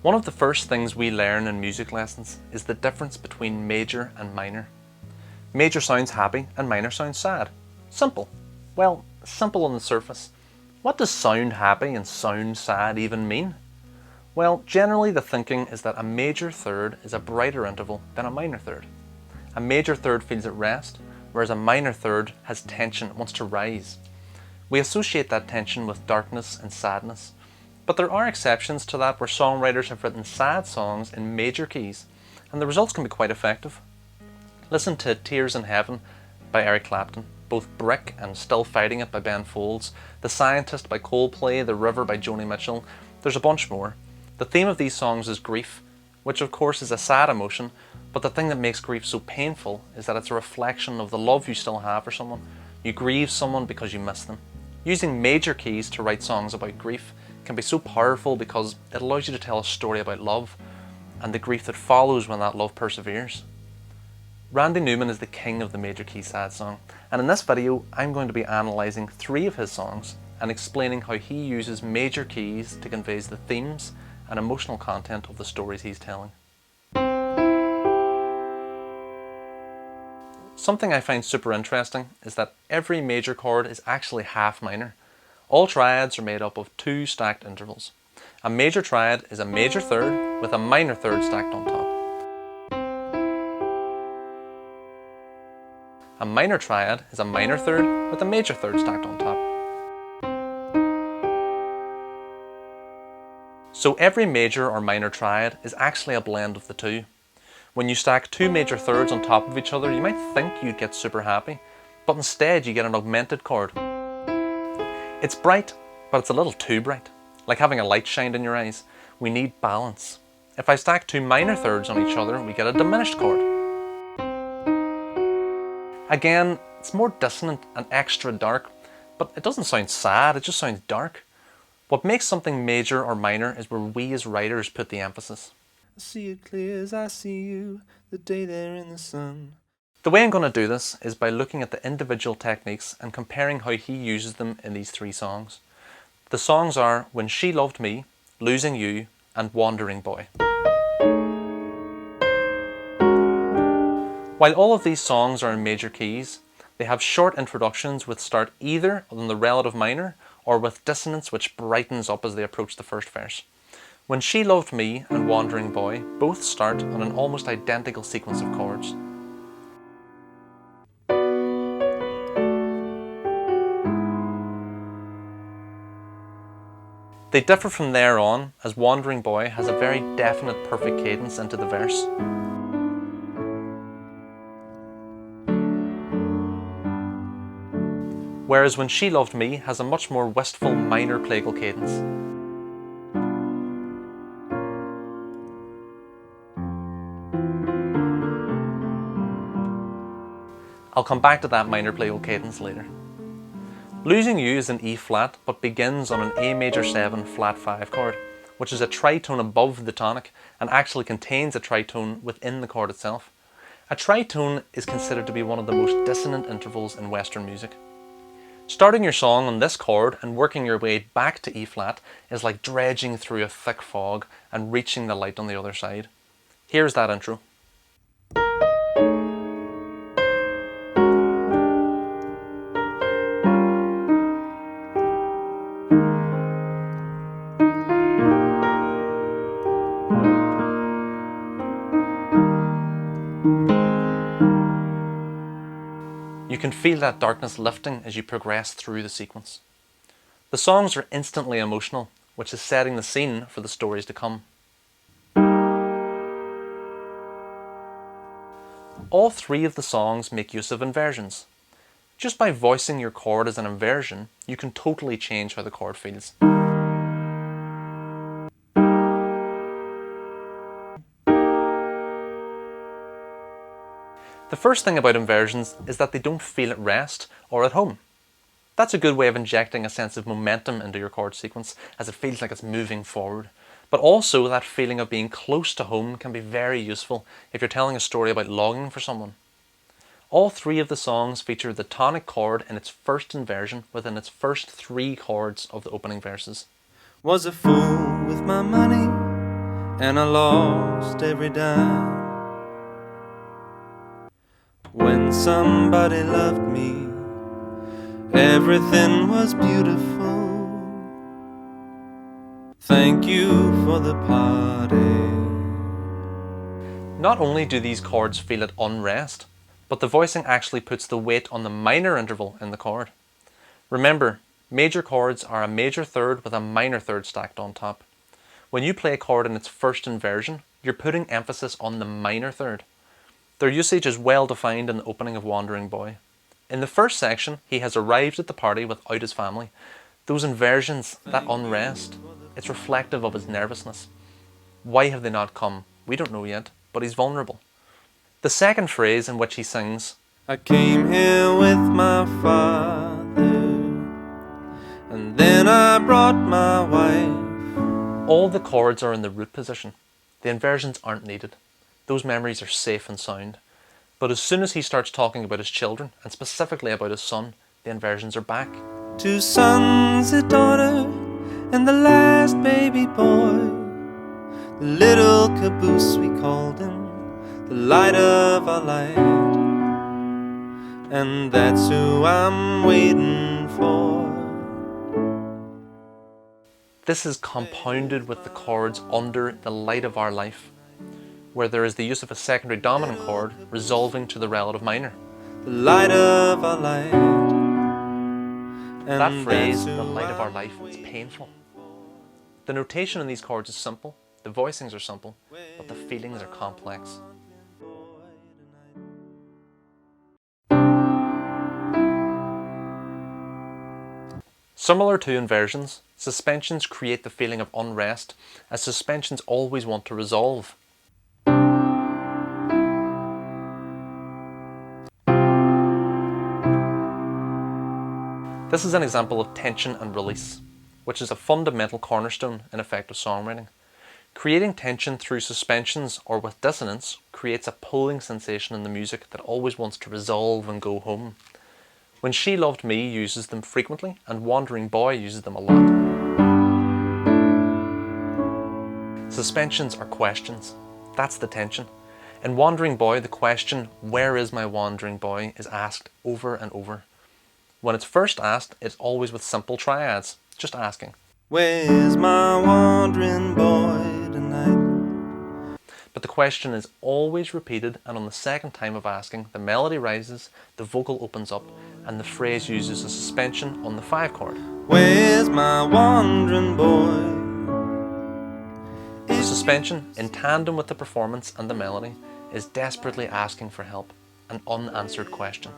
One of the first things we learn in music lessons is the difference between major and minor. Major sounds happy and minor sounds sad. Simple. Well, simple on the surface. What does sound happy and sound sad even mean? Well, generally the thinking is that a major third is a brighter interval than a minor third. A major third feels at rest, whereas a minor third has tension, it wants to rise. We associate that tension with darkness and sadness. But there are exceptions to that where songwriters have written sad songs in major keys, and the results can be quite effective. Listen to Tears in Heaven by Eric Clapton, both Brick and Still Fighting It by Ben Folds, The Scientist by Coldplay, The River by Joni Mitchell. There's a bunch more. The theme of these songs is grief, which of course is a sad emotion, but the thing that makes grief so painful is that it's a reflection of the love you still have for someone. You grieve someone because you miss them. Using major keys to write songs about grief can be so powerful because it allows you to tell a story about love and the grief that follows when that love perseveres. Randy Newman is the king of the major key sad song, and in this video I'm going to be analysing 3 of his songs and explaining how he uses major keys to convey the themes and emotional content of the stories he's telling. Something I find super interesting is that every major chord is actually half minor. All triads are made up of 2 stacked intervals. A major triad is a major third with a minor third stacked on top. A minor triad is a minor third with a major third stacked on top. So every major or minor triad is actually a blend of the 2. When you stack 2 major thirds on top of each other, you might think you'd get super happy, but instead you get an augmented chord. It's bright, but it's a little too bright, like having a light shined in your eyes. We need balance. If I stack 2 minor thirds on each other, we get a diminished chord. Again, it's more dissonant and extra dark, but it doesn't sound sad, it just sounds dark. What makes something major or minor is where we as writers put the emphasis. I see it clear as I see you, the day there in the sun. The way I'm going to do this is by looking at the individual techniques and comparing how he uses them in these 3 songs. The songs are When She Loved Me, Losing You, and Wandering Boy. While all of these songs are in major keys, they have short introductions which start either on the relative minor or with dissonance which brightens up as they approach the first verse. When She Loved Me and Wandering Boy both start on an almost identical sequence of chords. They differ from there on, as Wandering Boy has a very definite perfect cadence into the verse. Whereas When She Loved Me has a much more wistful minor plagal cadence. I'll come back to that minor plagal cadence later. Losing You is an E flat, but begins on an A major 7 flat 5 chord, which is a tritone above the tonic and actually contains a tritone within the chord itself. A tritone is considered to be one of the most dissonant intervals in Western music. Starting your song on this chord and working your way back to E flat is like dredging through a thick fog and reaching the light on the other side. Here's that intro. You can feel that darkness lifting as you progress through the sequence. The songs are instantly emotional, which is setting the scene for the stories to come. All 3 of the songs make use of inversions. Just by voicing your chord as an inversion, you can totally change how the chord feels. The first thing about inversions is that they don't feel at rest or at home. That's a good way of injecting a sense of momentum into your chord sequence, as it feels like it's moving forward. But also that feeling of being close to home can be very useful if you're telling a story about longing for someone. All 3 of the songs feature the tonic chord in its first inversion within its first 3 chords of the opening verses. Was a fool with my money, and I lost every dime. When somebody loved me, everything was beautiful. Thank you for the party. Not only do these chords feel at unrest, but the voicing actually puts the weight on the minor interval in the chord. Remember, major chords are a major third with a minor third stacked on top. When you play a chord in its first inversion, you're putting emphasis on the minor third. Their usage is well defined in the opening of Wandering Boy. In the first section, he has arrived at the party without his family. Those inversions, that unrest, it's reflective of his nervousness. Why have they not come? We don't know yet, but he's vulnerable. The second phrase in which he sings, I came here with my father, and then I brought my wife. all the chords are in the root position. The inversions aren't needed. Those memories are safe and sound. But as soon as he starts talking about his children, and specifically about his son, the inversions are back. 2 sons, a daughter, and the last baby boy. The little caboose we called him, the light of our light. And that's who I'm waiting for. This is compounded with the chords under the light of our life, where there is the use of a secondary dominant chord resolving to the relative minor. The light of our light. And That phrase, that's the who light of our I'm life, is waiting painful. The notation in these chords is simple, the voicings are simple, but the feelings are complex. Similar to inversions, suspensions create the feeling of unrest, as suspensions always want to resolve. This is an example of tension and release, which is a fundamental cornerstone in effective songwriting. Creating tension through suspensions or with dissonance creates a pulling sensation in the music that always wants to resolve and go home. When She Loved Me uses them frequently, and Wandering Boy uses them a lot. Suspensions are questions. That's the tension. In Wandering Boy, the question, "Where is my wandering boy?" is asked over and over. When it's first asked, it's always with simple triads, just asking. Where's my wandering boy tonight? But the question is always repeated, and on the second time of asking, the melody rises, the vocal opens up, and the phrase uses a suspension on the 5 chord. Where's my wandering boy? The suspension, in tandem with the performance and the melody, is desperately asking for help, an unanswered question.